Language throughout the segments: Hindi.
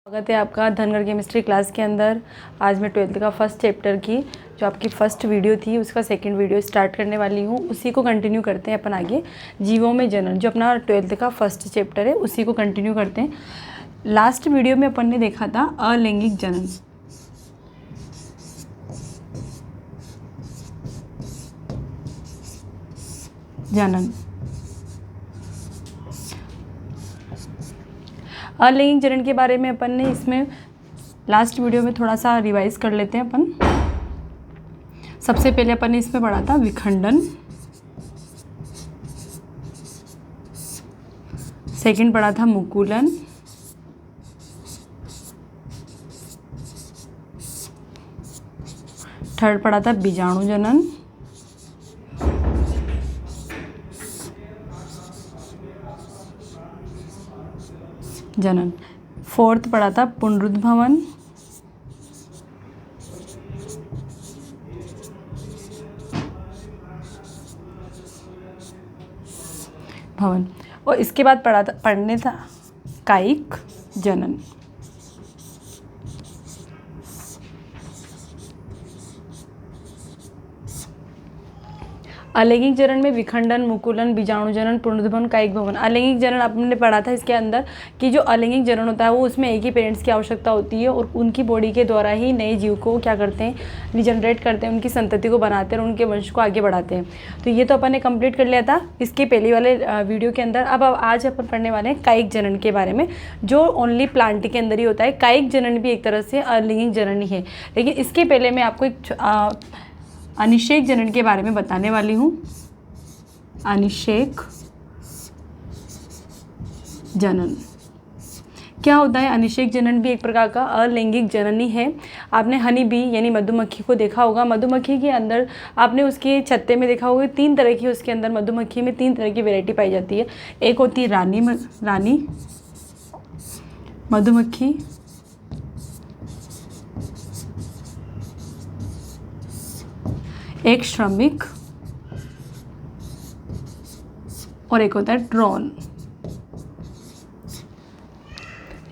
स्वागत है आपका धनगढ़ केमिस्ट्री क्लास के अंदर। आज मैं 12th का फर्स्ट चैप्टर की जो आपकी फर्स्ट वीडियो थी उसका सेकंड वीडियो स्टार्ट करने वाली हूँ। उसी को कंटिन्यू करते हैं अपन आगे। जीवों में जनन जो अपना 12th का फर्स्ट चैप्टर है उसी को कंटिन्यू करते हैं। लास्ट वीडियो में अपन ने देखा था अलैंगिक जनन। अलैंगिक जनन के बारे में अपन ने इसमें लास्ट वीडियो में थोड़ा सा रिवाइज कर लेते हैं अपन। सबसे पहले अपन ने इसमें पढ़ा था विखंडन, सेकंड पढ़ा था मुकुलन, थर्ड पढ़ा था बीजाणु जनन, फोर्थ पढ़ा था पुनरुद्भवन, भवन, और इसके बाद पढ़ने था कायिक जनन। अलैंगिक जनन में विखंडन, मुकुलन, बीजाणु जनन, पुनरुद्भवन, कायिक भवन। अलैंगिक जनन आपने पढ़ा था इसके अंदर कि जो अलैंगिक जनन होता है वो उसमें एक ही पेरेंट्स की आवश्यकता होती है और उनकी बॉडी के द्वारा ही नए जीव को क्या करते हैं, रिजनरेट करते हैं, उनकी संतति को बनाते हैं और उनके वंश को आगे बढ़ाते हैं। तो ये तो अपन ने कंप्लीट कर लिया था इसके पहले वाले वीडियो के अंदर। अब आज अपन पढ़ने वाले हैं कायिक जनन के बारे में जो ओनली प्लांट के अंदर ही होता है। कायिक जनन भी एक तरह से अलैंगिक जनन ही है, लेकिन इसके पहले मैं आपको एक अनिषेक जनन के बारे में बताने वाली हूँ। अनिषेक जनन क्या होता है? अनिषेक जनन भी एक प्रकार का अलैंगिक जनन ही है। आपने हनी बी यानी मधुमक्खी को देखा होगा। मधुमक्खी के अंदर आपने उसके छत्ते में देखा होगा तीन तरह की, उसके अंदर मधुमक्खी में तीन तरह की वैरायटी पाई जाती है। एक होती है रानी मधुमक्खी, एक श्रमिक और एक होता है ड्रोन।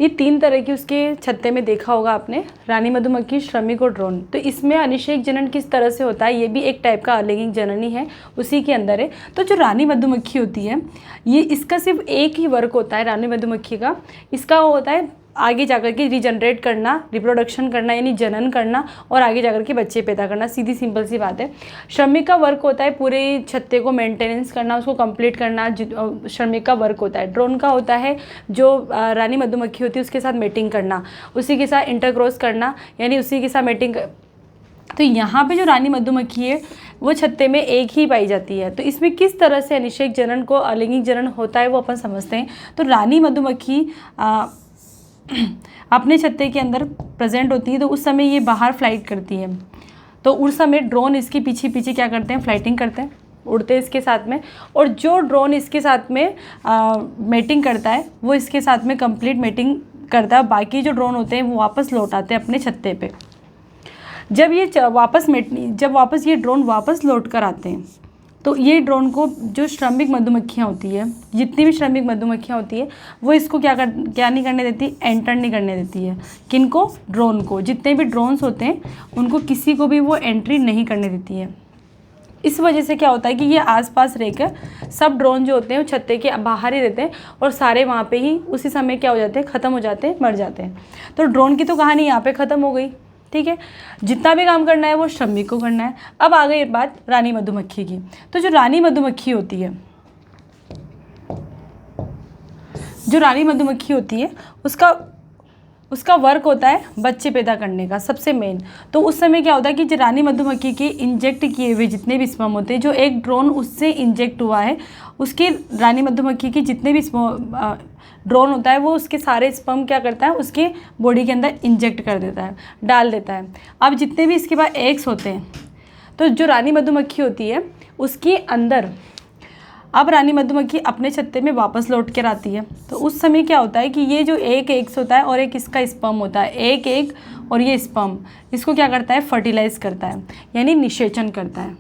ये तीन तरह की उसके छत्ते में देखा होगा आपने, रानी मधुमक्खी, श्रमिक और ड्रोन। तो इसमें अनिषेक जनन किस तरह से होता है, ये भी एक टाइप का अलैंगिक जनन ही है, उसी के अंदर है। तो जो रानी मधुमक्खी होती है ये इसका सिर्फ एक ही वर्क होता है रानी मधुमक्खी का। इसका होता है आगे जाकर के रिजनरेट करना, रिप्रोडक्शन करना यानी जनन करना और आगे जाकर के बच्चे पैदा करना। सीधी सिंपल सी बात है। श्रमिक का वर्क होता है पूरे छत्ते को मेंटेनेंस करना, उसको कंप्लीट करना, श्रमिक का वर्क होता है। ड्रोन का होता है जो रानी मधुमक्खी होती है उसके साथ मेटिंग करना, उसी के साथ इंटरक्रॉस करना यानी उसी के साथ मेटिंग। तो यहाँ पे जो रानी मधुमक्खी है वो छत्ते में एक ही पाई जाती है। तो इसमें किस तरह से अनिषेक जनन को अलैंगिक जनन होता है वो अपन समझते हैं। तो रानी मधुमक्खी अपने छत्ते के अंदर प्रेजेंट होती है, तो उस समय ये बाहर फ्लाइट करती है। तो उस समय ड्रोन इसके पीछे पीछे क्या करते हैं, फ्लाइटिंग करते हैं, उड़ते हैं इसके साथ में। और जो ड्रोन इसके साथ में मेटिंग करता है वो इसके साथ में कंप्लीट मेटिंग करता है। बाकी जो ड्रोन होते हैं वो वापस लौट आते हैं अपने छत्ते पे। जब ये ड्रोन वापस लौट कर आते हैं तो ये ड्रोन को जो श्रमिक मधुमक्खियाँ होती है, जितनी भी श्रमिक मधुमक्खियाँ होती है वो इसको क्या नहीं करने देती, एंटर नहीं करने देती है। किनको? ड्रोन को। जितने भी ड्रोन्स होते हैं उनको किसी को भी वो एंट्री नहीं करने देती है। इस वजह से क्या होता है कि ये आसपास रहकर सब ड्रोन जो होते हैं वो छत्ते के बाहर ही रहते हैं और सारे वहाँ पे ही उसी समय क्या हो जाते हैं, ख़त्म हो जाते हैं, मर जाते हैं। तो ड्रोन की तो कहानी यहाँ पे ख़त्म हो गई। ठीक है, जितना भी काम करना है वो श्रमिक को करना है। अब आ गई बात रानी मधुमक्खी की। तो जो रानी मधुमक्खी होती है उसका वर्क होता है बच्चे पैदा करने का सबसे मेन। तो उस समय क्या होता है कि जो रानी मधुमक्खी के इंजेक्ट किए हुए जितने भी स्पर्म होते हैं, जो एक ड्रोन उससे इंजेक्ट हुआ है, उसके रानी मधुमक्खी के जितने भी ड्रोन होता है वो उसके सारे स्पर्म क्या करता है, उसके बॉडी के अंदर इंजेक्ट कर देता है, डाल देता है। अब जितने भी इसके पास एग्स होते हैं, तो जो रानी मधुमक्खी होती है उसके अंदर अब रानी मधुमक्खी अपने छत्ते में वापस लौट कर आती है। तो उस समय क्या होता है कि ये जो एक एग्स होता है और एक इसका स्पर्म होता है, एक एग और ये स्पर्म इसको क्या करता है, फर्टिलाइज करता है यानी निषेचन करता है।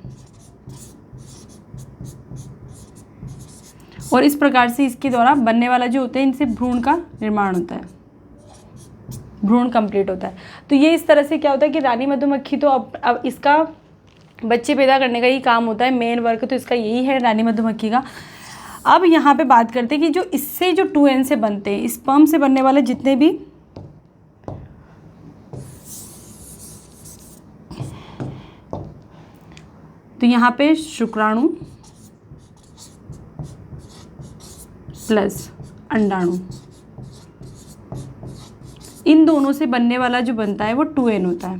और इस प्रकार से इसके द्वारा बनने वाला जो होता है, इनसे भ्रूण का निर्माण होता है। भ्रूण कंप्लीट होता है। तो ये इस तरह से क्या होता है कि रानी मधुमक्खी तो अब इसका बच्चे पैदा करने का ही काम होता है, मेन वर्क तो इसका यही है रानी मधुमक्खी का। अब यहाँ पे बात करते हैं कि जो इससे जो 2n से बनते हैं, स्पर्म से बनने वाले जितने भी तो यहाँ पे शुक्राणु प्लस अंडाणु, इन दोनों से बनने वाला जो बनता है वो 2n होता है,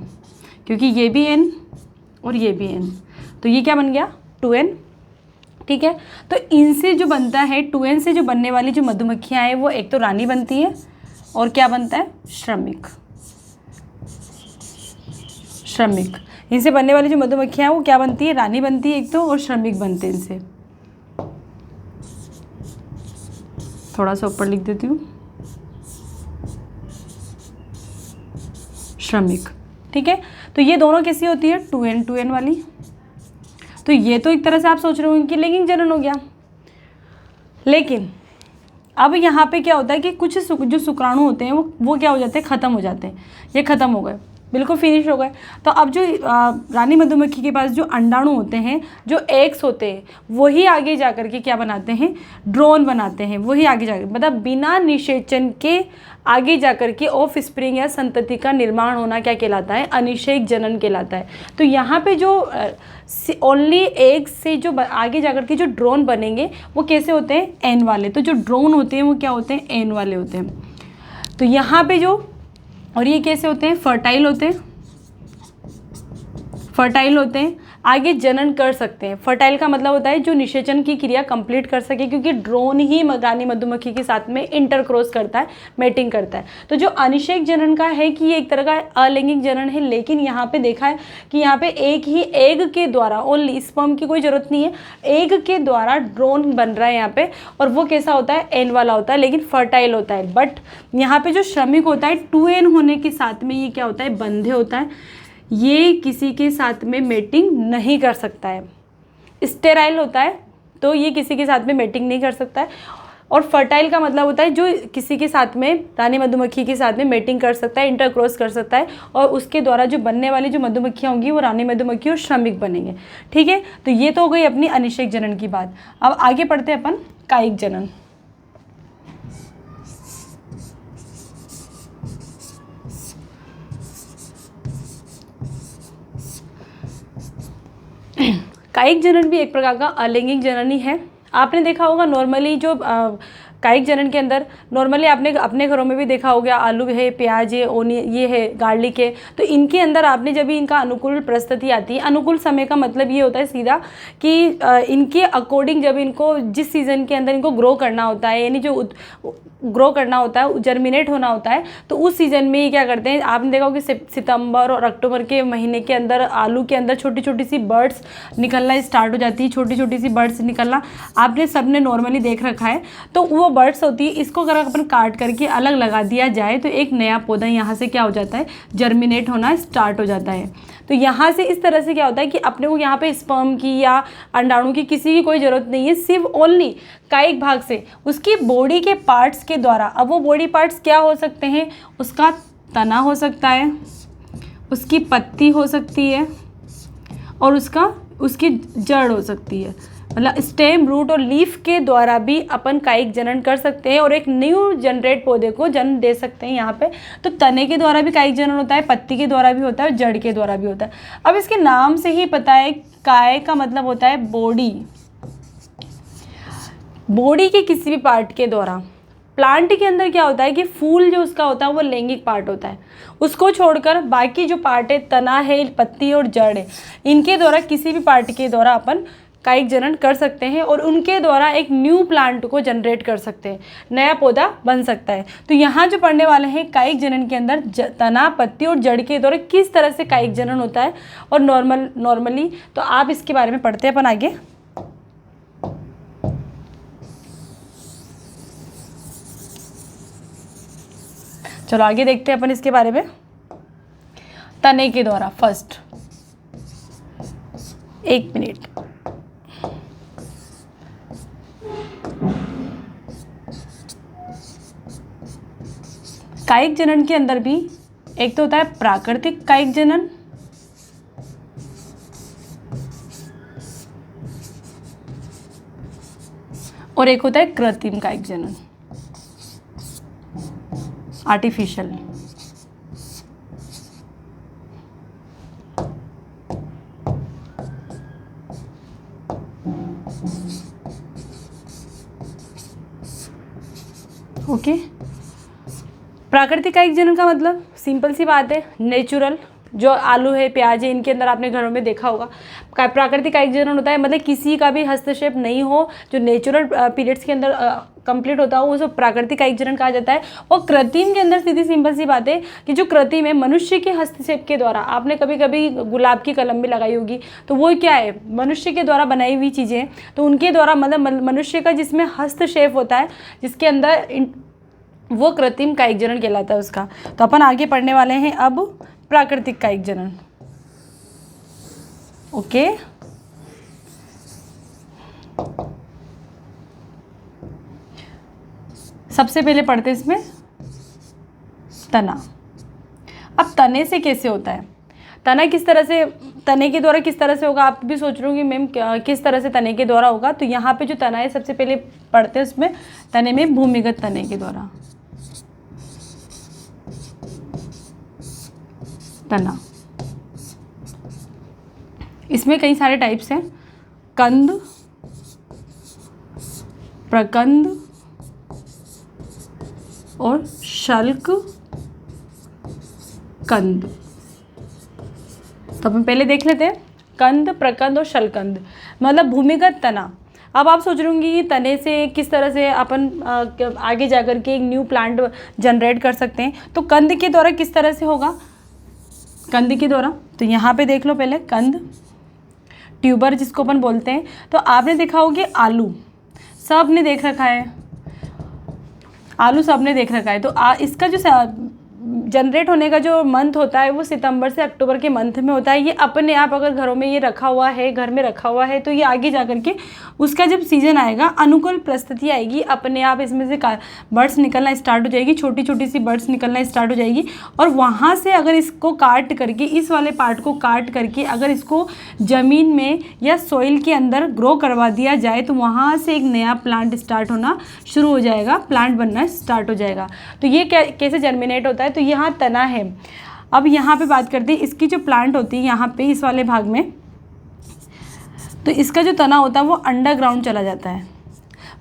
क्योंकि ये भी n और ये भी n, तो ये क्या बन गया 2n। ठीक है, तो इनसे जो बनता है 2n से जो बनने वाली जो मधुमक्खियाँ हैं वो एक तो रानी बनती है और क्या बनता है श्रमिक। श्रमिक, इनसे बनने वाली जो मधुमक्खियाँ हैं वो क्या बनती है, रानी बनती है एक तो, और श्रमिक बनते हैं इनसे। थोड़ा सा ऊपर लिख देती हूँ, श्रमिक। ठीक है, तो ये दोनों कैसी होती है 2n वाली। तो ये तो एक तरह से आप सोच रहे होंगे कि लैंगिक जनन हो गया, लेकिन अब यहाँ पे क्या होता है कि कुछ जो शुक्राणु होते हैं वो क्या हो जाते हैं, ख़त्म हो जाते हैं। ये ख़त्म हो गए, बिल्कुल फिनिश हो गए। तो अब जो रानी मधुमक्खी के पास जो अंडाणु होते हैं, जो एग्स होते हैं, वही आगे जा कर के क्या बनाते हैं, ड्रोन बनाते हैं। वही आगे जाकर मतलब बिना निषेचन के आगे जा कर के ऑफ स्प्रिंग या संतति का निर्माण होना क्या कहलाता है, अनिषेक जनन कहलाता है। तो यहाँ पे जो ओनली एग्स से जो आगे जा कर के जो ड्रोन बनेंगे वो कैसे होते हैं, एन वाले। तो जो ड्रोन होते हैं वो क्या होते हैं, एन वाले होते हैं। तो यहाँ पे जो, और ये कैसे होते हैं, फर्टाइल होते हैं। फर्टाइल होते हैं, आगे जनन कर सकते हैं। फर्टाइल का मतलब होता है जो निषेचन की क्रिया कंप्लीट कर सके, क्योंकि ड्रोन ही रानी मधुमक्खी के साथ में इंटरक्रॉस करता है, मेटिंग करता है। तो जो अनिषेक जनन का है कि ये एक तरह का अलैंगिक जनन है, लेकिन यहाँ पे देखा है कि यहाँ पे एक ही एग के द्वारा, ओनली स्पर्म की कोई जरूरत नहीं है, एग के द्वारा ड्रोन बन रहा है यहाँ पे, और वो कैसा होता है, एन वाला होता है, लेकिन फर्टाइल होता है। बट यहाँ पे जो श्रमिक होता है 2n होने के साथ में ये क्या होता है, बंधे होता है। ये किसी के साथ में मेटिंग नहीं कर सकता है। स्टेराइल होता है तो ये किसी के साथ में मेटिंग नहीं कर सकता है। और फर्टाइल का मतलब होता है जो किसी के साथ में, रानी मधुमक्खी के साथ में मेटिंग कर सकता है, इंटरक्रॉस कर सकता है, और उसके द्वारा जो बनने वाली जो मधुमक्खियाँ होंगी वो रानी मधुमक्खी और श्रमिक बनेंगे। ठीक है, तो ये तो हो गई अपनी अनिषेक जनन की बात। अब आगे पढ़ते हैं अपन कायिक जनन। कायिक जनन भी एक प्रकार का अलैंगिक जनन ही है। आपने देखा होगा नॉर्मली जो कायिक जनन के अंदर नॉर्मली आपने अपने घरों में भी देखा होगा, आलू है, प्याज है, ये है, गार्लिक है, तो इनके अंदर आपने जब भी इनका अनुकूल परिस्थिति आती है, अनुकूल समय का मतलब ये होता है सीधा कि इनके अकॉर्डिंग जब इनको जिस सीज़न के अंदर इनको ग्रो करना होता है, यानी जो ग्रो करना होता है, जर्मिनेट होना होता है, तो उस सीज़न में ये क्या करते हैं, आपने देखा होगा कि सितंबर और अक्टूबर के महीने के अंदर आलू के अंदर छोटी छोटी सी बर्ड्स निकलना स्टार्ट हो जाती है, छोटी छोटी सी बर्ड्स निकलना आपने सबने नॉर्मली देख रखा है। तो वो बर्ड्स होती है, इसको अगर अपन काट करके अलग लगा दिया जाए तो एक नया पौधा यहाँ से क्या हो जाता है, जर्मिनेट होना स्टार्ट हो जाता है। तो यहाँ से इस तरह से क्या होता है कि अपने को यहाँ पे स्पर्म की या अंडाणु की किसी की कोई ज़रूरत नहीं है, सिर्फ ओनली कायिक भाग से उसकी बॉडी के पार्ट्स के द्वारा। अब वो बॉडी पार्ट्स क्या हो सकते हैं, उसका तना हो सकता है, उसकी पत्ती हो सकती है, और उसकी जड़ हो सकती है, मतलब स्टेम, रूट और लीफ के द्वारा भी अपन कायिक जनन कर सकते हैं और एक न्यू जनरेट पौधे को जन्म दे सकते हैं यहाँ पे। तो तने के द्वारा भी कायिक जनन होता है, पत्ती के द्वारा भी होता है, और जड़ के द्वारा भी होता है। अब इसके नाम से ही पता है, काय का मतलब होता है बॉडी, बॉडी के किसी भी पार्ट के द्वारा। प्लांट के अंदर क्या होता है कि फूल जो उसका होता है वो लैंगिक पार्ट होता है, उसको छोड़कर बाकी जो पार्ट है, तना है, पत्ती और जड़ है, इनके द्वारा किसी भी पार्ट के द्वारा अपन कायिक जनन कर सकते हैं और उनके द्वारा एक न्यू प्लांट को जनरेट कर सकते हैं, नया पौधा बन सकता है। तो यहाँ जो पढ़ने वाले हैं कायिक जनन के अंदर तना, पत्ती और जड़ के द्वारा किस तरह से कायिक जनन होता है और नॉर्मली तो आप इसके बारे में पढ़ते हैं अपन आगे। चलो आगे देखते हैं अपन इसके बारे में। तने के द्वारा फर्स्ट, एक मिनट, कायिक जनन के अंदर भी एक तो होता है प्राकृतिक कायिक जनन, और एक होता है कृत्रिम कायिक जनन, आर्टिफिशियल। ओके, प्राकृतिक कायिक जनन का मतलब सिंपल सी बात है, नेचुरल। जो आलू है, प्याज है, इनके अंदर आपने घरों में देखा होगा प्राकृतिक कायिक जनन होता है, मतलब किसी का भी हस्तक्षेप नहीं हो, जो नेचुरल पीरियड्स के अंदर कंप्लीट होता हो, वो सब प्राकृतिक कायिक जनन कहा जाता है। और कृत्रिम के अंदर सीधी सिंपल सी बात है कि जो कृत्रिम है, मनुष्य के हस्तक्षेप के द्वारा, आपने कभी कभी गुलाब की कलम भी लगाई होगी, तो वो क्या है, मनुष्य के द्वारा बनाई हुई चीज़ें, तो उनके द्वारा मतलब मनुष्य का जिसमें हस्तक्षेप होता है, जिसके अंदर वो कृत्रिम कायिक जनन कहलाता है उसका। तो अपन आगे पढ़ने वाले हैं अब प्राकृतिक कायिक जनन। ओके, सबसे पहले पढ़ते हैं इसमें तना। अब तने से कैसे होता है, तना किस तरह से, तने के द्वारा किस तरह से होगा, आप भी सोच रहे हो कि मैम किस तरह से तने के द्वारा होगा। तो यहाँ पे जो तना है सबसे पहले पढ़ते हैं उसमें तने में भूमिगत तने के द्वारा। तना, इसमें कई सारे टाइप्स हैं, कंद, प्रकंद और शल्क कंद। तो अपन पहले देख लेते हैं कंद, प्रकंद और शल्कंद, मतलब भूमिगत तना। अब आप सोच रहे होंगे कि तने से किस तरह से अपन आगे जाकर के एक न्यू प्लांट जनरेट कर सकते हैं। तो कंद के द्वारा किस तरह से होगा, कंद के द्वारा, तो यहाँ पे देख लो पहले कंद, ट्यूबर जिसको अपन बोलते हैं। तो आपने देखा होगा आलू, सब ने देख रखा है, आलू सब ने देख रखा है। तो इसका जो जनरेट होने का जो मंथ होता है वो सितंबर से अक्टूबर के मंथ में होता है। ये अपने आप अगर घरों में ये रखा हुआ है, घर में रखा हुआ है, तो ये आगे जा कर के उसका जब सीजन आएगा, अनुकूल परिस्थिति आएगी, अपने आप इसमें से बर्ड्स निकलना स्टार्ट हो जाएगी, छोटी छोटी सी बर्ड्स निकलना स्टार्ट हो जाएगी। और वहाँ से अगर इसको काट करके, इस वाले पार्ट को काट करके अगर इसको ज़मीन में या सॉइल के अंदर ग्रो करवा दिया जाए, तो वहाँ से एक नया प्लांट स्टार्ट होना शुरू हो जाएगा, प्लांट बनना स्टार्ट हो जाएगा। तो ये कैसे जर्मिनेट होता है, तो यहाँ तना है। अब यहाँ पे बात करते हैं इसकी जो प्लांट होती है, यहाँ पे इस वाले भाग में, तो इसका जो तना होता है वो अंडरग्राउंड चला जाता है,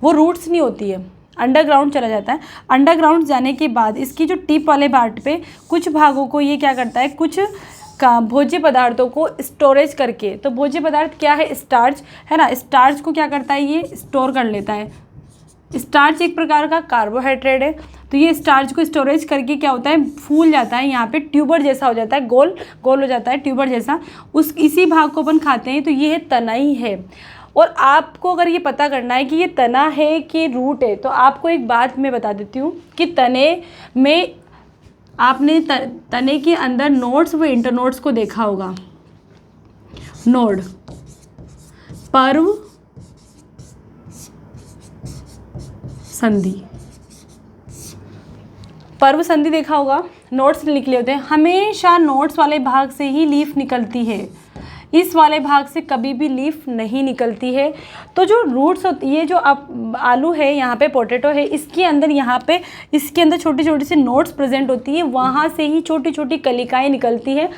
वो रूट्स नहीं होती है, अंडरग्राउंड चला जाता है। अंडरग्राउंड जाने के बाद इसकी जो टिप वाले पार्ट पे कुछ भागों को ये क्या करता है, कुछ का भोज्य पदार्थों को स्टोरेज करके, तो भोज्य पदार्थ क्या है, स्टार्च है ना, स्टार्च को क्या करता है, ये स्टोर कर लेता है। स्टार्च एक प्रकार का कार्बोहाइड्रेट है, तो ये स्टार्च को स्टोरेज करके क्या होता है, फूल जाता है, यहाँ पे ट्यूबर जैसा हो जाता है, गोल गोल हो जाता है ट्यूबर जैसा, इसी भाग को अपन खाते हैं। तो ये है तना ही है। और आपको अगर ये पता करना है कि ये तना है कि रूट है, तो आपको एक बात मैं बता देती हूँ कि तने में आपने तने के अंदर नोड्स व इंटरनोड्स को देखा होगा। नोड, पर्व, संधि, पर्व संधि देखा होगा, नोट्स निकले होते हैं। हमेशा नोट्स वाले भाग से ही लीफ निकलती है, इस वाले भाग से कभी भी लीफ नहीं निकलती है। तो जो रूट्स होती है, जो आप आलू है, यहाँ पे पोटैटो है, इसके अंदर यहाँ पे इसके अंदर छोटी छोटी सी नोट्स प्रेजेंट होती है, वहाँ से ही छोटी छोटी कलिकाएँ निकलती हैं,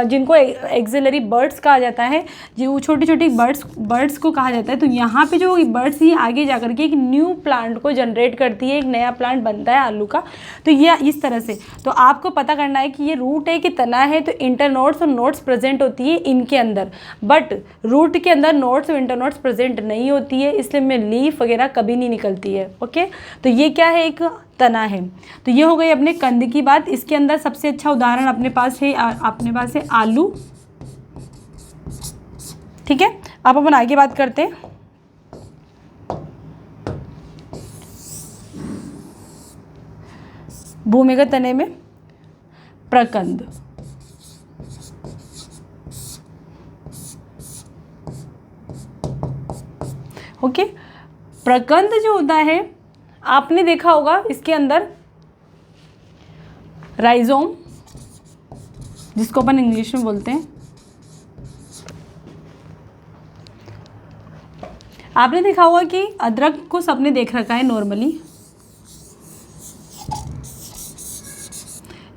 जिनको एक्सिलरी बर्ड्स कहा जाता है, जो छोटी छोटी बर्ड्स को कहा जाता है। तो यहाँ पे जो बर्ड्स ही आगे जा करके एक न्यू प्लांट को जनरेट करती है, एक नया प्लांट बनता है आलू का। तो ये इस तरह से, तो आपको पता करना है कि ये रूट है कि तना है, तो इंटरनोड्स और नोट्स प्रेजेंट होती है इनके अंदर, बट रूट के अंदर नोट्स और इंटरनोड्स प्रेजेंट नहीं होती है, इसलिए में लीफ वगैरह कभी नहीं निकलती है। ओके, तो ये क्या है, एक तना है। तो ये हो गई अपने कंद की बात। इसके अंदर सबसे अच्छा उदाहरण अपने पास है आलू। ठीक है, अब अपन आगे बात करते हैं। भूमिगत तने में प्रकंद, ओके। प्रकंद जो होता है, आपने देखा होगा इसके अंदर राइजोम, जिसको अपन इंग्लिश में बोलते हैं। आपने देखा होगा कि अदरक को सबने देख रखा है नॉर्मली,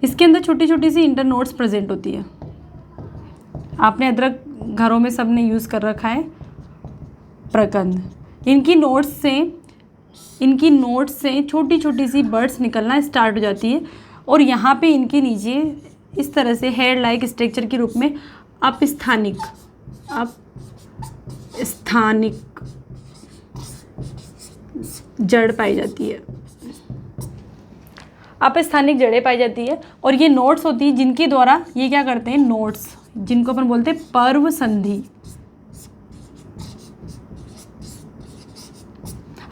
इसके अंदर छोटी छोटी सी इंटरनोड्स प्रेजेंट होती है। आपने अदरक घरों में सबने यूज़ कर रखा है। प्रकंद, इनकी नोट्स से छोटी छोटी सी बर्ड्स निकलना स्टार्ट हो जाती है और यहाँ पे इनके नीचे इस तरह से हेयर लाइक स्ट्रक्चर के रूप में अपस्थानिक जड़ पाई जाती है। अपस्थानिक जड़ें पाई जाती है और ये नोट्स होती है जिनके द्वारा ये क्या करते हैं, नोट्स, जिनको अपन बोलते हैं पर्व संधि।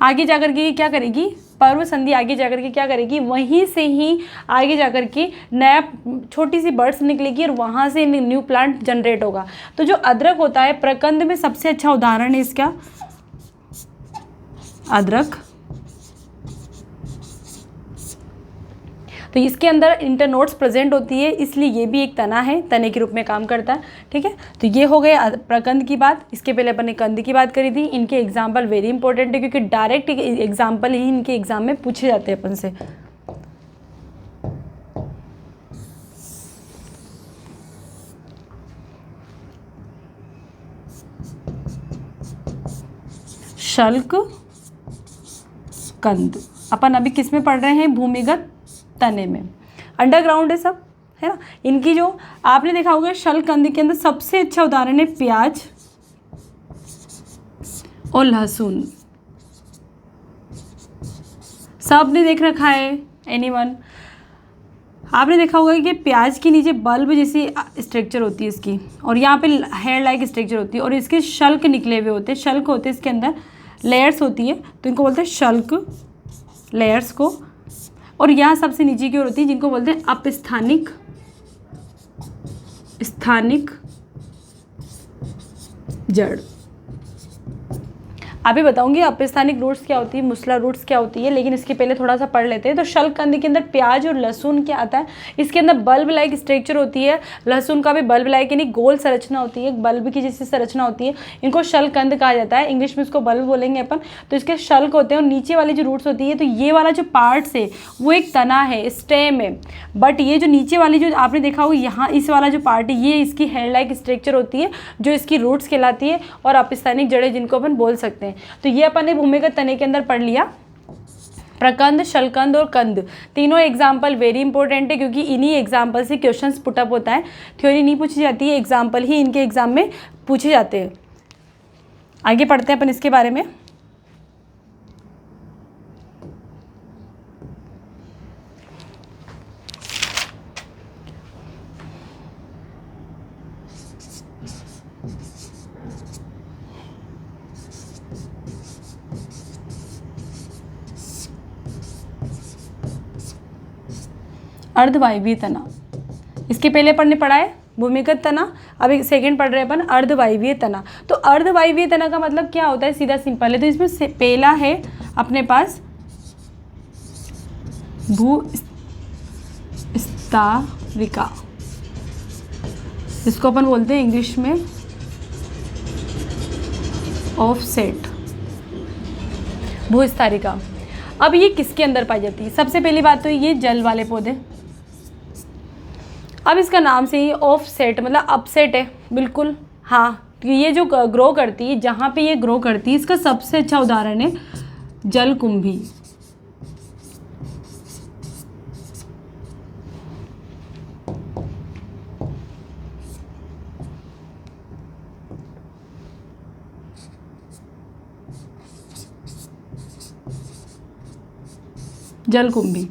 आगे जाकर के क्या करेगी, पर्व संधि आगे जाकर के क्या करेगी, वहीं से ही आगे जाकर के नया छोटी सी बर्ड्स निकलेगी और वहाँ से न्यू प्लांट जनरेट होगा। तो जो अदरक होता है, प्रकंद में सबसे अच्छा उदाहरण है इसका अदरक। तो इसके अंदर इंटरनोड्स प्रेजेंट होती है, इसलिए ये भी एक तना है, तने के रूप में काम करता है। ठीक है, तो ये हो गए प्रकंद की बात। इसके पहले अपन ने कंद की बात करी थी। इनके एग्जाम्पल वेरी इंपॉर्टेंट है क्योंकि डायरेक्ट एग्जाम्पल ही इनके एग्जाम में पूछे जाते हैं अपन से। शल्क, कंद। अपन अभी किस में पढ़ रहे हैं, भूमिगत तने में, अंडरग्राउंड है सब, है ना। इनकी जो आपने देखा होगा शल्कंद के अंदर सबसे अच्छा उदाहरण है प्याज और लहसुन। सबने देख रखा है, एनीवन। आपने देखा होगा कि प्याज के नीचे बल्ब जैसी स्ट्रक्चर होती है इसकी, और यहाँ पे हेयर लाइक स्ट्रक्चर होती है और इसके शल्क निकले हुए होते हैं। शल्क होते हैं इसके अंदर, लेयर्स होती है, तो इनको बोलते हैं शल्क, लेयर्स को। और यहाँ सबसे नीचे की ओर होती है जिनको बोलते हैं अपस्थानिक जड़। अभी बताऊंगी अपस्थानिक रूट्स क्या होती है, मुसला रूट्स क्या होती है, लेकिन इसके पहले थोड़ा सा पढ़ लेते हैं। तो शल्ककंद के अंदर प्याज और लहसुन क्या आता है, इसके अंदर बल्ब लाइक स्ट्रक्चर होती है। लहसुन का भी बल्ब लाइक यानी गोल संरचना होती है, बल्ब की जैसी संरचना होती है। इनको शल्ककंद कहा जाता है, इंग्लिश में इसको बल्ब बोलेंगे अपन। तो इसके शल्क होते हैं और नीचे वाली जो रूट्स होती है, तो ये वाला जो पार्ट्स है वो एक तना है, स्टेम है। बट ये जो नीचे वाली जो आपने देखा हो यहाँ इस वाला जो पार्ट है, ये इसकी हेयर लाइक स्ट्रक्चर होती है जो इसकी रूट्स कहलाती है और अपस्थानिक जड़ें जिनको अपन बोल सकते हैं। तो ये अपन ने भूमिगत तने के अंदर पढ़ लिया। प्रकंद, शल्कंद और कंद, तीनों एग्जाम्पल वेरी इंपॉर्टेंट है क्योंकि इन्हीं एग्जाम्पल से क्वेश्चंस पुटअप होता है। थ्योरी नहीं पूछी जाती है, एग्जाम्पल ही इनके एग्जाम में पूछे जाते हैं। आगे पढ़ते हैं अपन इसके बारे में। अर्धवायवीय तना, इसके पहले अपन ने पढ़ा है भूमिगत तना, अभी सेकंड पढ़ रहे हैं अपन अर्धवायवीय तना। तो अर्धवायवीय तना का मतलब क्या होता है, सीधा सिंपल है। तो इसमें से पहला है अपने पास भूस्तारिका, इसको अपन बोलते हैं इंग्लिश में ऑफसेट, भूस्तारिका। अब ये किसके अंदर पाई जाती है, सबसे पहली बात तो ये जल वाले पौधे। अब इसका नाम से ही ऑफसेट मतलब अपसेट है, बिल्कुल हाँ। ये जो ग्रो करती है, जहाँ पे ये ग्रो करती है, इसका सबसे अच्छा उदाहरण है जलकुंभी। जलकुंभी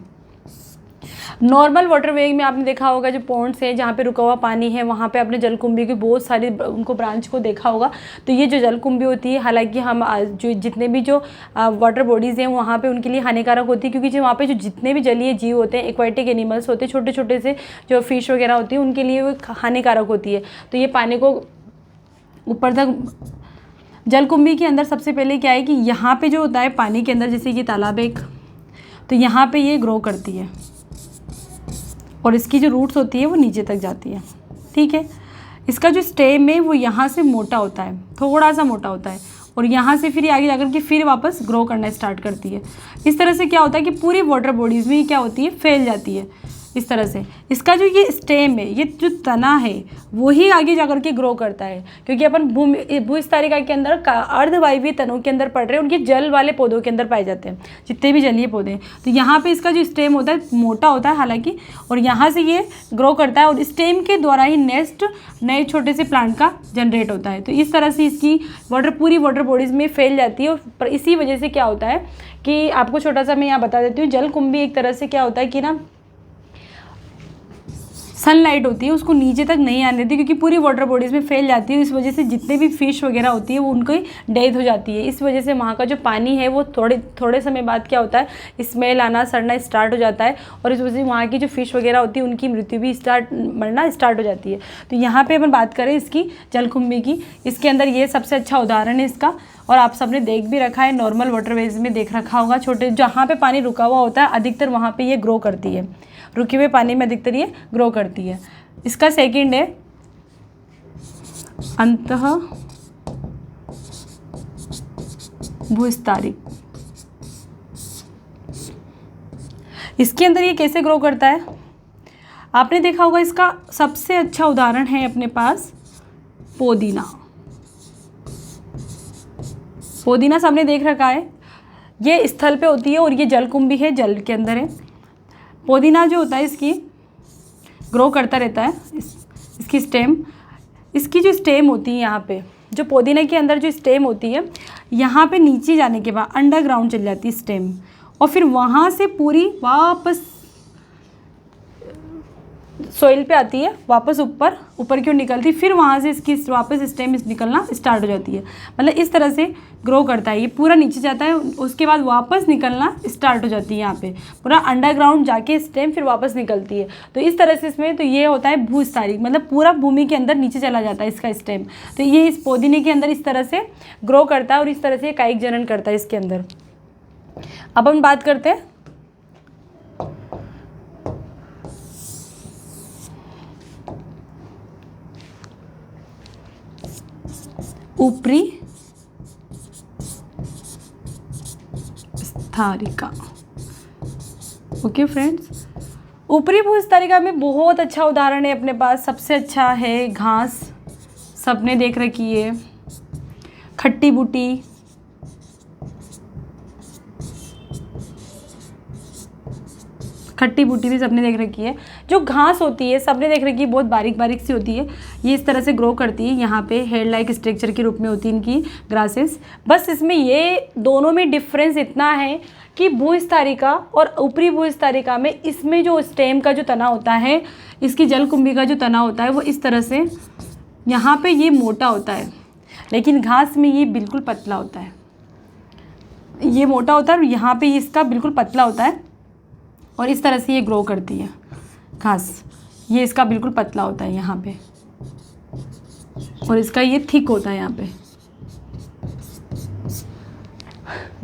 नॉर्मल वाटरवे में आपने देखा होगा, जो पॉन्ड्स है जहाँ पे रुका हुआ पानी है, वहाँ पे आपने जलकुंभी की बहुत सारी उनको ब्रांच को देखा होगा। तो ये जो जलकुंभी होती है, हालांकि हम जो जितने भी जो वाटर बॉडीज़ हैं वहाँ पे उनके लिए हानिकारक होती है, क्योंकि जो वहाँ पे जो जितने भी जलीय जीव होते हैं, एक्वाटिक एनिमल्स होते हैं, छोटे छोटे से जो फिश वगैरह होती है, उनके लिए वो हानिकारक होती है। तो ये पानी को ऊपर तक, जलकुंभी के अंदर सबसे पहले क्या है कि यहाँ पर जो होता है पानी के अंदर, जैसे ये तालाब एक, तो यहाँ पर ये ग्रो करती है और इसकी जो रूट्स होती है वो नीचे तक जाती है, ठीक है। इसका जो स्टेम है वो यहाँ से मोटा होता है, थोड़ा सा मोटा होता है, और यहाँ से फिर आगे जाकर के फिर वापस ग्रो करना स्टार्ट करती है। इस तरह से क्या होता है कि पूरी वाटर बॉडीज़ में क्या होती है, फैल जाती है इस तरह से। इसका जो ये स्टेम है, ये जो तना है, वही आगे जाकर के ग्रो करता है, क्योंकि अपन भूस्तारिका के अंदर अर्धवायवीय तनों के अंदर पड़ रहे हैं, उनके जल वाले पौधों के अंदर पाए जाते हैं, जितने भी जलीय पौधे हैं। तो यहाँ पे इसका जो स्टेम होता है मोटा होता है हालांकि, और यहाँ से ये ग्रो करता है, और स्टेम के द्वारा ही नेक्स्ट नए छोटे से प्लांट का जनरेट होता है। तो इस तरह से इसकी पूरी वाटर बॉडीज़ में फैल जाती है। और इसी वजह से क्या होता है कि आपको छोटा सा मैं यहाँ बता देती हूँ, जलकुंभी एक तरह से क्या होता है कि ना, सनलाइट होती है उसको नीचे तक नहीं आने देती, क्योंकि पूरी वाटर बॉडीज़ में फैल जाती है। इस वजह से जितने भी फिश वगैरह होती है वो उनकी डेथ हो जाती है। इस वजह से वहाँ का जो पानी है वो थोड़े समय बाद क्या होता है, स्मेल आना, सड़ना स्टार्ट हो जाता है, और इस वजह से वहाँ की जो फिश वगैरह होती है उनकी मृत्यु भी मरना स्टार्ट हो जाती है। तो यहाँ पर अपन बात करें इसकी जलकुंभी की, इसके अंदर ये सबसे अच्छा उदाहरण है इसका, और आप सबने देख भी रखा है, नॉर्मल वाटरवेज में देख रखा होगा, छोटे जहाँ पे पानी रुका हुआ होता है अधिकतर वहाँ पे ये ग्रो करती है, रुके हुए पानी में अधिकतर ये ग्रो करती है। इसका सेकंड है अंतः भूस्तारिक। इसके अंदर ये कैसे ग्रो करता है, आपने देखा होगा, इसका सबसे अच्छा उदाहरण है अपने पास पुदीना। पुदीना सबने देख रखा है, ये स्थल पे होती है और ये जलकुंभी है, जल के अंदर है। पुदीना जो होता है इसकी ग्रो करता रहता है, इसकी स्टेम, इसकी जो स्टेम होती है यहाँ पे, जो पुदीना के अंदर जो स्टेम होती है, यहाँ पे नीचे जाने के बाद अंडरग्राउंड चली जाती है स्टेम, और फिर वहाँ से पूरी वापस सोइल पे आती है, वापस ऊपर क्यों निकलती, फिर वहाँ से इसकी वापस स्टेम निकलना स्टार्ट हो जाती है। मतलब इस तरह से ग्रो करता है, ये पूरा नीचे जाता है, उसके बाद वापस निकलना स्टार्ट हो जाती है, यहाँ पे पूरा अंडरग्राउंड जाके स्टेम फिर वापस निकलती है। तो इस तरह से इसमें तो ये होता है भूस्तारिक, मतलब पूरा भूमि के अंदर नीचे चला जाता है इसका स्टेम। तो ये इस पौधे के अंदर इस तरह से ग्रो करता है, और इस तरह से कायिक जनन करता है इसके अंदर। अब हम बात करते हैं ऊपरी भूस्तारिका। ओके फ्रेंड्स, ऊपरी भूस्तारिका में बहुत अच्छा उदाहरण है अपने पास, सबसे अच्छा है घास, सबने देख रखी है, खट्टी बूटी, खट्टी बूटी भी सबने देख रखी है। जो घास होती है सबने देख रखी है, बहुत बारीक बारीक सी होती है, ये इस तरह से ग्रो करती है, यहाँ पे हेयर लाइक स्ट्रक्चर के रूप में होती है इनकी ग्रासेस। बस इसमें ये दोनों में डिफरेंस इतना है कि भूस्तारिका और ऊपरी भूस्तारिका में इसमें जो स्टेम का जो तना होता है, इसकी जलकुंभी का जो तना होता है वो इस तरह से यहाँ पे ये मोटा होता है, लेकिन घास में ये बिल्कुल पतला होता है, ये मोटा होता है और यहाँ पे इसका बिल्कुल पतला होता है, और इस तरह से ये ग्रो करती है घास। ये इसका बिल्कुल पतला होता है यहाँ पे, और इसका ये थिक होता है यहाँ पे।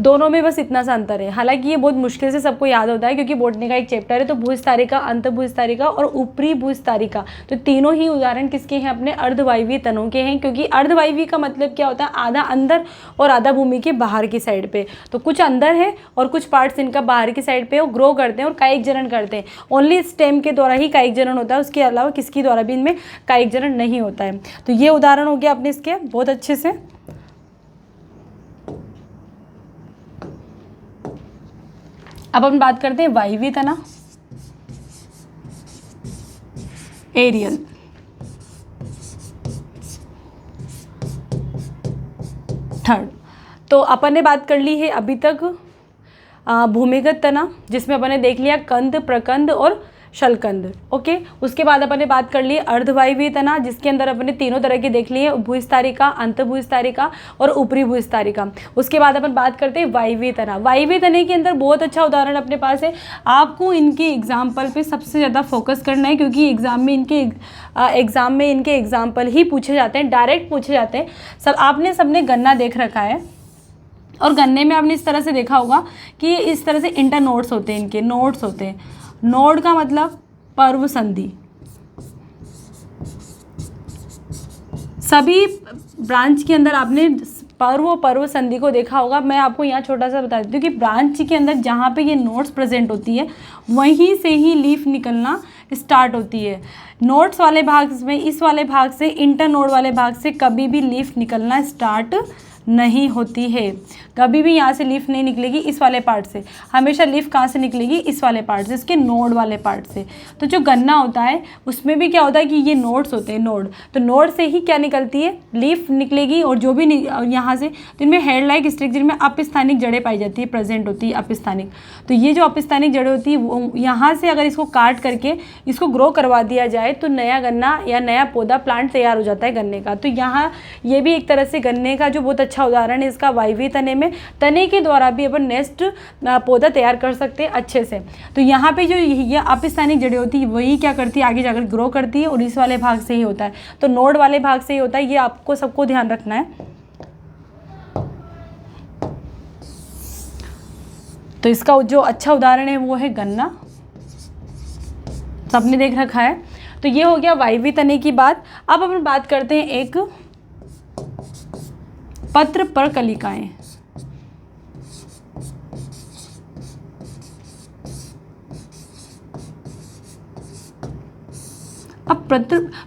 दोनों में बस इतना सा अंतर है। हालांकि ये बहुत मुश्किल से सबको याद होता है, क्योंकि बॉटनी का एक चैप्टर है। तो भूस्तारिका, अंतःभूस्तारिका और ऊपरी भूस्तारिका, तो तीनों ही उदाहरण किसके हैं, अपने अर्धवायवीय तनों के हैं। क्योंकि अर्धवायवीय का मतलब क्या होता है, आधा अंदर और आधा भूमि के बाहर की साइड पे। तो कुछ अंदर है और कुछ पार्ट्स इनका बाहर की साइड पे वो ग्रो करते हैं और कायिक जनन करते हैं। ओनली स्टेम के द्वारा ही कायिक जनन होता है, उसके अलावा किसके द्वारा भी इनमें कायिक जनन नहीं होता है। तो ये उदाहरण हो गया अपने इसके बहुत अच्छे से। अब हम बात करते हैं वायवीय तना, एरियल। थर्ड, तो अपन ने बात कर ली है अभी तक भूमिगत तना, जिसमें अपन ने देख लिया कंद, प्रकंद और शलकंद। ओके, उसके बाद अपन ने बात कर ली अर्धवायवीय तना, जिसके अंदर अपन ने तीनों तरह की देख ली है, भूस्तारिका, अंतःभूस्तारिका और ऊपरी भूस्तारिका। उसके बाद अपन बात करते हैं वायवीय तना। वायवीय तने के अंदर बहुत अच्छा उदाहरण अपने पास है। आपको इनके एग्जाम्पल पे सबसे ज़्यादा फोकस करना है, क्योंकि एग्जाम में इनके एग्जाम्पल ही पूछे जाते हैं, डायरेक्ट पूछे जाते हैं। आपने सबने गन्ना देख रखा है, और गन्ने में आपने इस तरह से देखा होगा कि इस तरह से इंटर नोड्स होते हैं, इनके नोड्स होते हैं। नोड का मतलब पर्व संधि। सभी ब्रांच के अंदर आपने पर्व संधि को देखा होगा। मैं आपको यहाँ छोटा सा बता देती हूँ कि ब्रांच के अंदर जहाँ पे ये नोट्स प्रेजेंट होती है वहीं से ही लीफ निकलना स्टार्ट होती है। नोट्स वाले भाग में, इस वाले भाग से, इंटर नोड वाले भाग से कभी भी लीफ निकलना स्टार्ट नहीं होती है। कभी भी यहाँ से लीफ नहीं निकलेगी इस वाले पार्ट से, हमेशा लीफ कहाँ से निकलेगी, इस वाले पार्ट से, इसके नोड वाले पार्ट से। तो जो गन्ना होता है उसमें भी क्या होता है कि ये नोड्स होते हैं, नोड, तो नोड से ही क्या निकलती है, लीफ निकलेगी। और जो भी यहाँ से, तो इनमें हेड लाइक स्ट्रक्चर में अपस्थानिक जड़ें पाई जाती है, प्रेजेंट होती है अपस्थानिक। तो ये जो अपस्थानिक जड़ें होती है वो यहाँ से अगर इसको काट करके इसको ग्रो करवा दिया जाए तो नया गन्ना या नया पौधा, प्लांट तैयार हो जाता है गन्ने का। तो यहाँ ये भी एक तरह से गन्ने का जो बहुत अच्छा उदाहरण है इसका, वायवीय तने में, तने के द्वारा भी अपन नेक्स्ट पौधा तैयार कर सकते हैं अच्छे से। तो यहाँ पे जो ये अपस्थानिक जड़ें होती है वही क्या करती है, आगे जाकर ग्रो करती है, और इस वाले भाग से ही होता है, तो नोड वाले भाग से ही होता है। ये आपको सबको ध्यान रखना है। तो इसका जो अच्छा उदाहरण है वो है गन्ना, सबने देख रखा है। तो ये हो गया वायवीय तने की बात। अब अपन बात करते हैं एक पत्र पर कलिकाएं। अब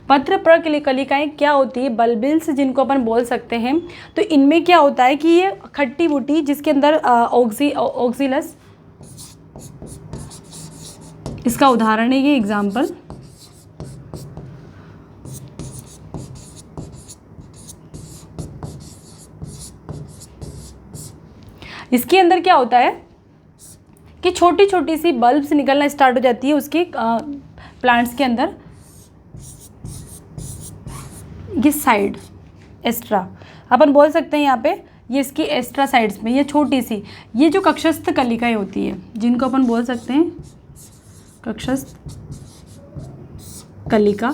पत्र पर कलिकाएं क्या होती है, बल्बिल्स जिनको अपन बोल सकते हैं। तो इनमें क्या होता है कि ये खट्टी बूटी जिसके अंदर ऑक्सीलस, इसका उदाहरण है ये एग्जाम्पल। इसके अंदर क्या होता है कि छोटी छोटी सी बल्ब्स निकलना स्टार्ट हो जाती है उसके प्लांट्स के अंदर। ये साइड एस्ट्रा अपन बोल सकते हैं यहाँ पे, ये इसकी एस्ट्रा साइड्स में ये छोटी सी, ये जो कक्षस्थ कलिकाएं होती है जिनको अपन बोल सकते हैं कक्षस्थ कलिका।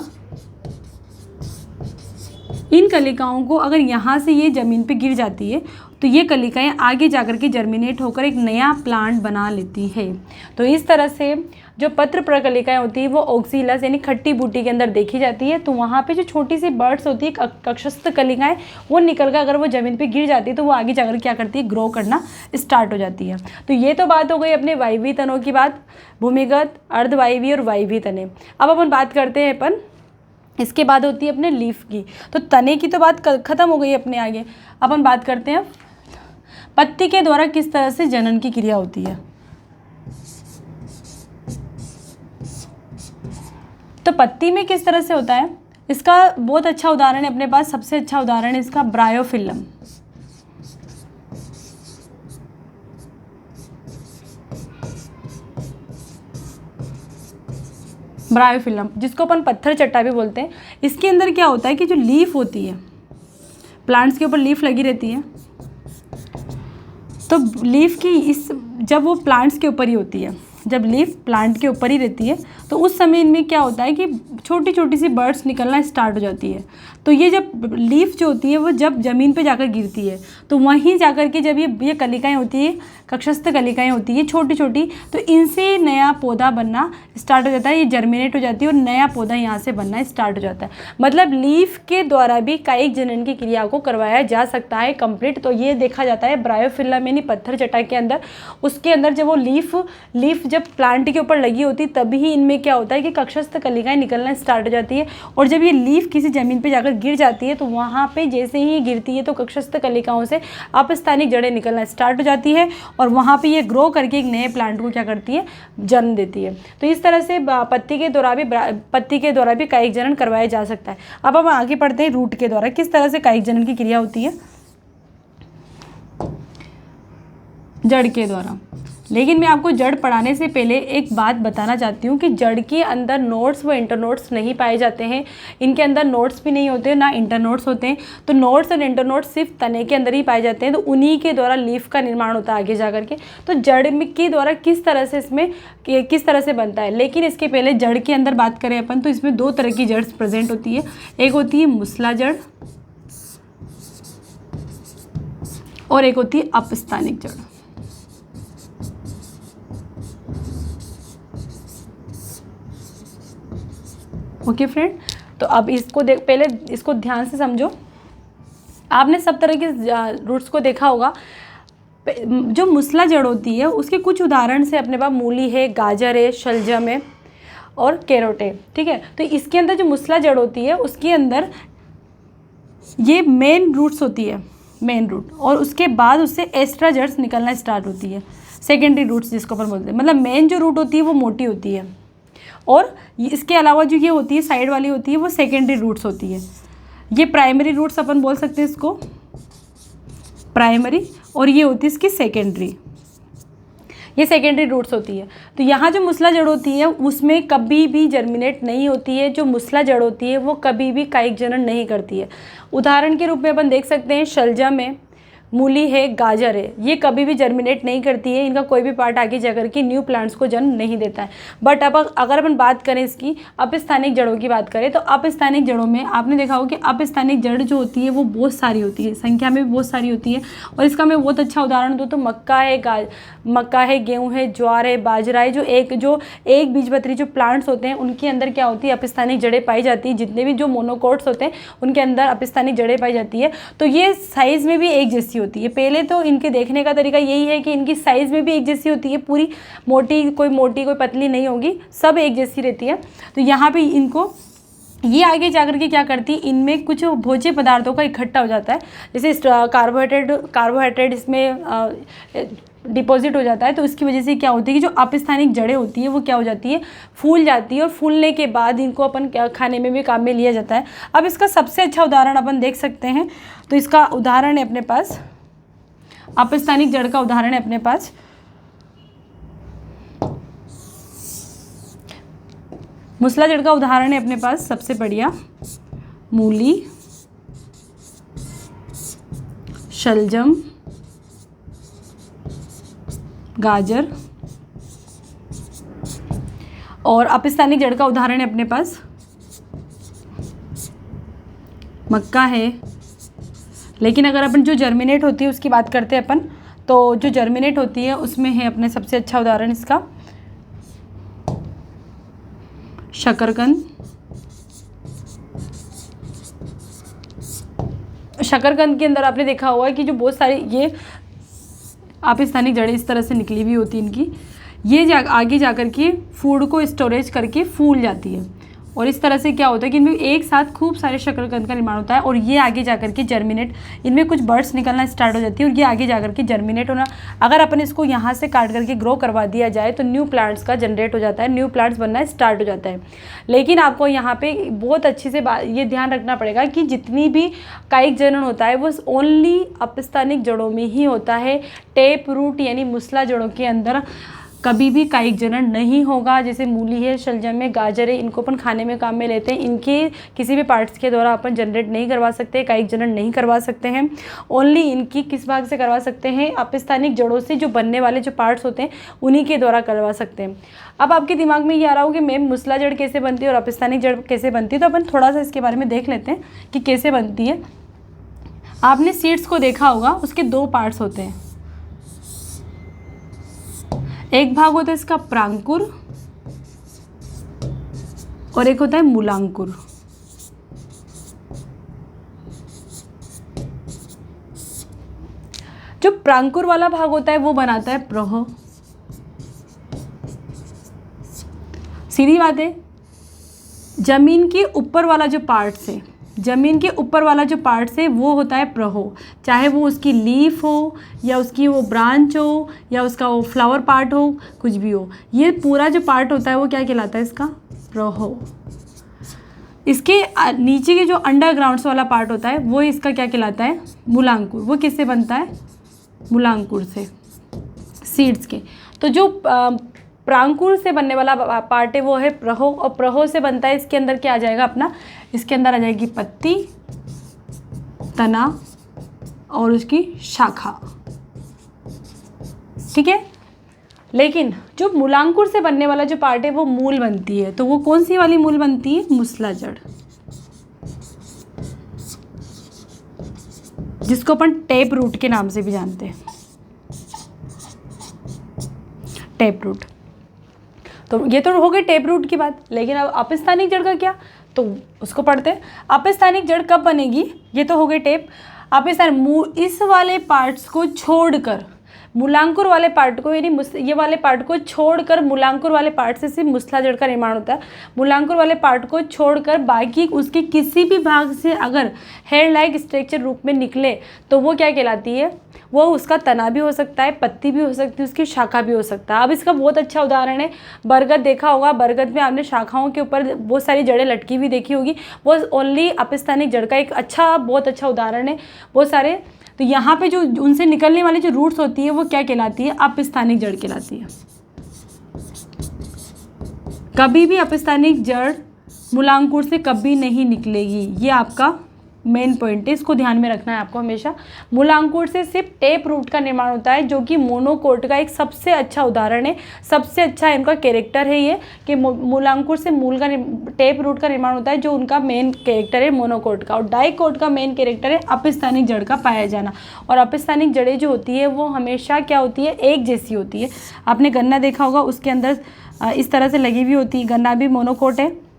इन कलिकाओं को अगर यहाँ से ये ज़मीन पे गिर जाती है तो ये कलिकाएं आगे जाकर के जर्मिनेट होकर एक नया प्लांट बना लेती है। तो इस तरह से जो पत्र प्रकलिकाएं होती है वो ऑक्सीलस यानी खट्टी बूटी के अंदर देखी जाती है। तो वहाँ पे जो छोटी सी बर्ड्स होती है कक्षस्थ कलिकाएं, वो निकल कर अगर वो ज़मीन पे गिर जाती है तो वो आगे जाकर क्या करती है, ग्रो करना स्टार्ट हो जाती है। तो ये तो बात हो गई अपने वायवीय तनों की बात, भूमिगत, अर्धवायवीय और वायवीय तने। अब अपन बात करते हैं अपन इसके बाद होती है अपने लीफ की। तो तने की तो बात खत्म हो गई अपने आगे। अपन बात करते हैं पत्ती के द्वारा किस तरह से जनन की क्रिया होती है। तो पत्ती में किस तरह से होता है, इसका बहुत अच्छा उदाहरण है अपने पास, सबसे अच्छा उदाहरण है इसका ब्रायोफिल्लम। ब्रायोफिल्लम जिसको अपन पत्थर चट्टा भी बोलते हैं। इसके अंदर क्या होता है कि जो लीफ होती है, प्लांट्स के ऊपर लीफ लगी रहती है, तो लीफ की जब वो प्लांट्स के ऊपर ही होती है, जब लीफ प्लांट के ऊपर ही रहती है तो उस समय इनमें क्या होता है कि छोटी छोटी सी बर्ड्स निकलना स्टार्ट हो जाती है। तो ये जब लीफ जो होती है वो जब ज़मीन पे जाकर गिरती है तो वहीं जाकर के जब ये कलिकाएं होती है, कक्षस्थ कलिकाएं होती है छोटी छोटी, तो इनसे नया पौधा बनना स्टार्ट हो जाता है, ये जर्मिनेट हो जाती है और नया पौधा यहाँ से बनना स्टार्ट हो जाता है। मतलब लीफ के द्वारा भी कायिक जनन की क्रिया को करवाया जा सकता है कंप्लीट। तो ये देखा जाता है ब्रायोफिल्लम यानी पत्थर चट्टा के अंदर, उसके अंदर जब वो लीफ जब प्लांट के ऊपर लगी होती तभी ही इनमें क्या होता है कि कक्षस्थ कलिकाएं निकलना स्टार्ट हो जाती है। और जब ये लीफ किसी ज़मीन पे जाकर गिर जाती है तो वहाँ पे जैसे ही गिरती है तो कक्षस्थ कलिकाओं से अपस्थानिक जड़ें निकलना स्टार्ट हो जाती है और वहाँ पे ये ग्रो करके एक नए प्लांट को क्या करती है, जन्म देती है। तो इस तरह से पत्ती के द्वारा भी कायिक जनन करवाया जा सकता है। अब हम आगे पढ़ते हैं रूट के द्वारा किस तरह से कायिक जनन की क्रिया होती है जड़ के द्वारा। लेकिन मैं आपको जड़ पढ़ाने से पहले एक बात बताना चाहती हूँ कि जड़ के अंदर नोड्स व इंटरनोड्स नहीं पाए जाते हैं, इनके अंदर नोड्स भी नहीं होते ना इंटरनोड्स होते हैं। तो नोड्स और इंटरनोड्स सिर्फ तने के अंदर ही पाए जाते हैं, तो उन्हीं के द्वारा लीफ का निर्माण होता है आगे जा करके। तो जड़ के द्वारा किस तरह से इसमें किस तरह से बनता है, लेकिन इसके पहले जड़ के अंदर बात करें अपन तो इसमें दो तरह की जड़ प्रेजेंट होती है। एक होती है मूसला जड़ और एक होती है अपस्थानिक जड़। ओके फ्रेंड, तो अब इसको पहले इसको ध्यान से समझो। आपने सब तरह के रूट्स को देखा होगा। जो मूसला जड़ होती है उसके कुछ उदाहरण से अपने पास मूली है, गाजर है, शलजम है और कैरोट है, ठीक है। तो इसके अंदर जो मूसला जड़ होती है उसके अंदर ये मेन रूट्स होती है, मेन रूट, और उसके बाद उससे एक्स्ट्रा जड़्स निकलना स्टार्ट होती है, सेकेंडरी रूट्स जिसको अपन बोलते हैं। मतलब मेन जो रूट होती है वो मोटी होती है, और इसके अलावा जो ये होती है साइड वाली होती है वो सेकेंडरी रूट्स होती है। ये प्राइमरी रूट्स अपन बोल सकते हैं इसको, प्राइमरी, और ये होती है इसकी सेकेंडरी, ये सेकेंडरी रूट्स होती है। तो यहाँ जो मूसला जड़ होती है उसमें कभी भी जर्मिनेट नहीं होती है। जो मूसला जड़ होती है वो कभी भी कायिक जनन नहीं करती है। उदाहरण के रूप में अपन देख सकते हैं शलजम है, मूली है, गाजर है, ये कभी भी जर्मिनेट नहीं करती है। इनका कोई भी पार्ट आगे जाकर के न्यू प्लांट्स को जन्म नहीं देता है। बट अब अगर अपन बात करें इसकी अपस्थानिक जड़ों की बात करें, तो अपस्थानिक जड़ों में आपने देखा होगा कि अपस्थानिक जड़ जो होती है वो बहुत सारी होती है, संख्या में भी बहुत सारी होती है। और इसका मैं बहुत अच्छा उदाहरण दूँ तो मक्का है, गेहूँ है, ज्वार है, बाजरा है, जो एक बीजपत्री जो प्लांट्स होते हैं उनके अंदर क्या होती है, अपस्थानिक जड़ें पाई जाती है। जितने भी जो मोनोकोट्स होते हैं उनके अंदर अपस्थानिक जड़ें पाई जाती है। तो ये साइज़ में भी एक जैसी होती है। पहले तो इनके देखने का तरीका यही है कि इनकी साइज़ में भी एक जैसी होती है, पूरी मोटी कोई पतली नहीं होगी, सब एक जैसी रहती है। तो यहाँ पे इनको ये आगे जाकर के क्या करती है, इनमें कुछ भोज्य पदार्थों का इकट्ठा हो जाता है। जैसे कार्बोहाइड्रेट इसमें डिपॉजिट हो जाता है। तो इसकी वजह से क्या होती है कि जो अपस्थानिक जड़ें होती है वो क्या हो जाती है, फूल जाती है, और फूलने के बाद इनको अपन खाने में भी काम में लिया जाता है। अब इसका सबसे अच्छा उदाहरण अपन देख सकते हैं। तो इसका उदाहरण है अपने पास, अपस्थानिक जड़ का उदाहरण है अपने पास मूसला जड़ का उदाहरण है अपने पास सबसे बढ़िया मूली, शलजम, गाजर, और अपस्थानिक जड़ का उदाहरण है अपने पास मक्का है। लेकिन अगर अपन जो जर्मिनेट होती है उसकी बात करते हैं अपन, तो जो जर्मिनेट होती है उसमें है अपने सबसे अच्छा उदाहरण इसका शकरकंद। शकरकंद के अंदर आपने देखा हुआ है कि जो बहुत सारी ये अपस्थानिक जड़ें इस तरह से निकली हुई होती है इनकी, ये आगे जाकर के फूड को स्टोरेज करके फूल जाती है। और इस तरह से क्या होता है कि इनमें एक साथ खूब सारे शकरकंद का निर्माण होता है, और ये आगे जाकर के जर्मिनेट, इनमें कुछ बर्ड्स निकलना स्टार्ट हो जाती है, और ये आगे जाकर के जर्मिनेट होना, अगर अपन इसको यहाँ से काट करके ग्रो करवा दिया जाए तो न्यू प्लांट्स का जनरेट हो जाता है, न्यू प्लांट्स बनना स्टार्ट हो जाता है। लेकिन आपको यहाँ पे बहुत अच्छी से ये ध्यान रखना पड़ेगा कि जितनी भी कायिक जनन होता है वो ओनली अपस्थानिक जड़ों में ही होता है। टेप रूट यानी मूसला जड़ों के अंदर कभी भी कायिक जनन नहीं होगा। जैसे मूली है, शलजम है, गाजर है, इनको अपन खाने में काम में लेते हैं, इनके किसी भी पार्ट्स के द्वारा अपन जनरेट नहीं करवा सकते, कायिक जनन नहीं करवा सकते हैं। ओनली इनकी किस भाग से करवा सकते हैं, अपस्थानिक जड़ों से जो बनने वाले जो पार्ट्स होते हैं उन्हीं के द्वारा करवा सकते हैं। अब आपके दिमाग में ये आ रहा हो कि मैम मूसला जड़ कैसे बनती है और अपस्थानिक जड़ कैसे बनती है, तो अपन थोड़ा सा इसके बारे में देख लेते हैं कि कैसे बनती है। आपने सीड्स को देखा होगा, उसके दो पार्ट्स होते हैं। एक भाग होता है इसका प्रांकुर और एक होता है मूलांकुर। जो प्रांकुर वाला भाग होता है वो बनाता है प्रह। सीधी बात है, जमीन के ऊपर वाला जो पार्ट है, जमीन के ऊपर वाला जो पार्ट है वो होता है प्रहो। चाहे वो उसकी लीफ हो या उसकी वो ब्रांच हो या उसका वो फ्लावर पार्ट हो, कुछ भी हो, ये पूरा जो पार्ट होता है वो क्या कहलाता है, इसका प्रहो। इसके नीचे के जो अंडरग्राउंड्स वाला पार्ट होता है वो इसका क्या कहलाता है, मूलांकुर। वो किससे बनता है, मूलांकुर से, सीड्स के। तो जो प्रांकुर से बनने वाला पार्ट है वो है प्रहो, और प्रहो से बनता है, इसके अंदर क्या आ जाएगा अपना, इसके अंदर आ जाएगी पत्ती, तना और उसकी शाखा, ठीक है। लेकिन जो मूलांकुर से बनने वाला जो पार्ट है वो मूल बनती है। तो वो कौन सी वाली मूल बनती है, मूसला जड़, जिसको अपन टेप रूट के नाम से भी जानते हैं, टेप रूट। तो ये तो हो गई टेप रूट की बात। लेकिन अब अपस्थानिक जड़ का क्या, तो उसको पढ़ते हैं। अपस्थानिक जड़ कब बनेगी, ये तो हो गई टेप। अपस्थानिक इस वाले पार्ट्स को छोड़कर मूलांकुर वाले पार्ट को, यानी ये वाले पार्ट को छोड़कर मूलांकुर वाले पार्ट से सिर्फ मूसला जड़ का निर्माण होता है। मूलांकुर वाले पार्ट को छोड़कर बाकी उसके किसी भी भाग से अगर हेयर लाइक स्ट्रक्चर रूप में निकले तो वो क्या कहलाती है, वो उसका तना भी हो सकता है, पत्ती भी हो सकती है, उसकी शाखा भी हो सकता है। अब इसका बहुत अच्छा उदाहरण है बरगद। देखा होगा बरगद में आपने शाखाओं के ऊपर बहुत सारी जड़ें लटकी हुई देखी होगी, वो ओनली अपस्थानिक जड़ का एक बहुत अच्छा उदाहरण है। बहुत सारे, तो यहाँ पे जो उनसे निकलने वाली जो रूट्स होती है वो क्या कहलाती है, अपस्थानिक जड़ कहलाती है। कभी भी अपस्थानिक जड़ मूलांकुर से कभी नहीं निकलेगी, ये आपका मेन पॉइंट है, इसको ध्यान में रखना है आपको हमेशा। मूलांकुर से सिर्फ टेप रूट का निर्माण होता है, जो कि मोनोकोट का एक सबसे अच्छा उदाहरण है, सबसे अच्छा इनका कैरेक्टर है ये, कि मूलांकुर से मूल का टेप रूट का निर्माण होता है, जो उनका मेन कैरेक्टर है मोनोकोट का। और डाइकोट का मेन कैरेक्टर है अपस्थानिक जड़ का पाया जाना। और अपस्थानिक जड़ें जो होती है वो हमेशा क्या होती है, एक जैसी होती है। आपने गन्ना देखा होगा, उसके अंदर इस तरह से लगी हुई होती है, गन्ना भी मोनोकोट है,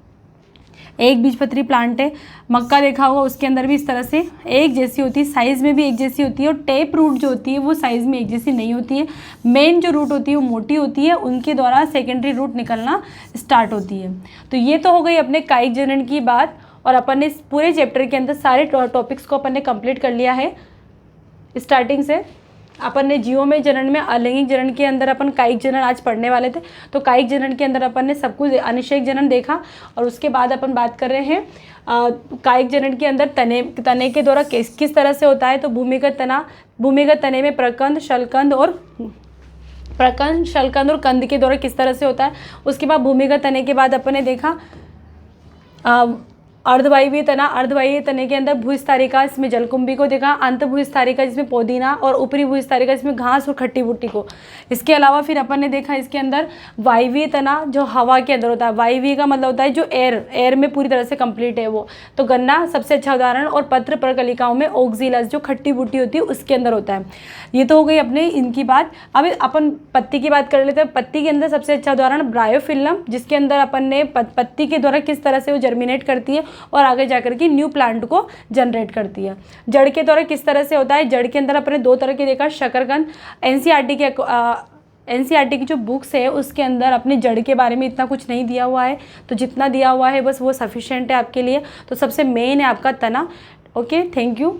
एक बीजपत्री प्लांट है। मक्का देखा होगा, उसके अंदर भी इस तरह से एक जैसी होती है, साइज़ में भी एक जैसी होती है। और टेप रूट जो होती है वो साइज़ में एक जैसी नहीं होती है। मेन जो रूट होती है वो मोटी होती है, उनके द्वारा सेकेंडरी रूट निकलना स्टार्ट होती है। तो ये तो हो गई अपने कायिक जनन की बात, और अपन ने इस पूरे चैप्टर के अंदर सारे टॉपिक्स को अपन ने कंप्लीट कर लिया है। स्टार्टिंग से अपन ने जीवोमय जनन में अलैंगिक जनन के अंदर अपन कायिक जनन आज पढ़ने वाले थे, तो कायिक जनन के अंदर अपन ने सब कुछ अनिषेक जनन देखा। और उसके बाद अपन बात कर रहे हैं कायिक जनन के अंदर तने के द्वारा किस तरह से होता है। तो भूमिगत तने में प्रकंद, शलकंद और कंद के द्वारा किस तरह से होता है। उसके बाद भूमिगत तने के बाद अपन ने देखा अर्धवायवीय तने के अंदर भूस्थारिका, इसमें जलकुंभी को देखा, अंत भूस्थारिका जिसमें पौधीना, और ऊपरी भूस्थारिका जिसमें घास और खट्टी बूटी को। इसके अलावा फिर अपन ने देखा इसके अंदर वायवीय तना, जो हवा के अंदर होता है। वायवीय का मतलब होता है जो एयर में पूरी तरह से कंप्लीट है वो, तो गन्ना सबसे अच्छा उदाहरण। और पत्र प्रकलिकाओं में ओक्जिलस, जो खट्टी बूटी होती है उसके अंदर होता है। ये तो हो गई अपने इनकी बात। अब अपन पत्ती की बात कर लेते हैं। पत्ती के अंदर सबसे अच्छा उदाहरण ब्रायोफिल्लम, जिसके अंदर अपन ने पत्ती के द्वारा किस तरह से वो जर्मिनेट करती है और आगे जाकर के न्यू प्लांट को जनरेट करती है। जड़ के द्वारा किस तरह से होता है, जड़ के अंदर अपने दो तरह के देखा, शकरकंद। एनसीईआरटी की जो बुक्स है उसके अंदर अपने जड़ के बारे में इतना कुछ नहीं दिया हुआ है, तो जितना दिया हुआ है बस वो सफिशिएंट है आपके लिए। तो सबसे मेन है आपका तना। Okay, thank you.